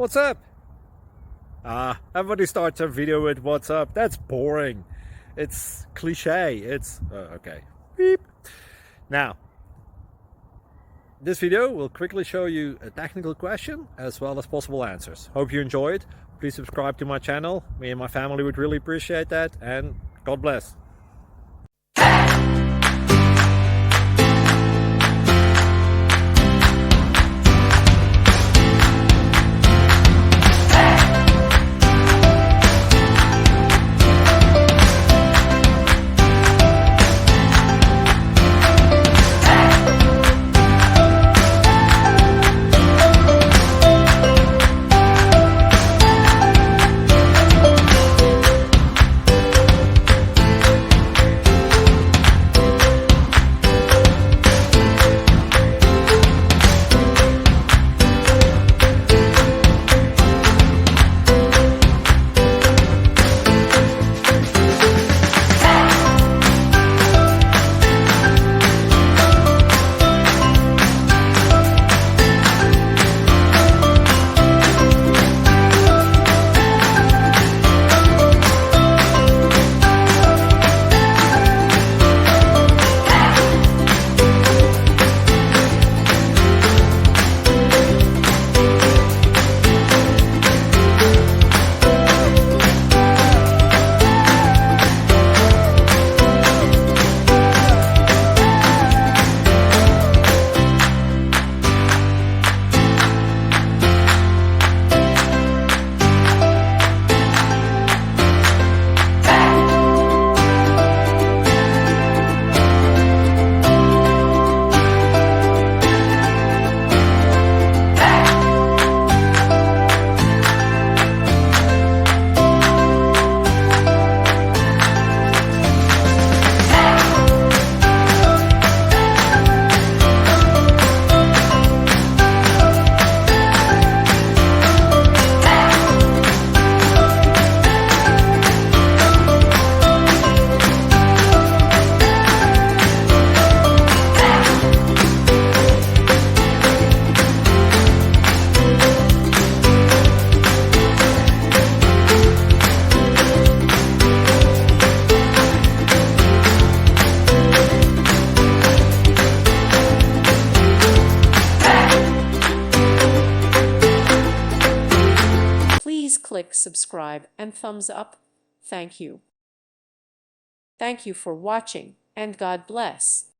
What's up? Everybody starts a video with what's up. That's boring. It's cliche. It's okay. Beep. Now, this video will quickly show you a technical question as well as possible answers. Hope you enjoyed. Please subscribe to my channel. Me and my family would really appreciate that, and God bless. Please click subscribe and thumbs up. Thank you. Thank you for watching, and God bless.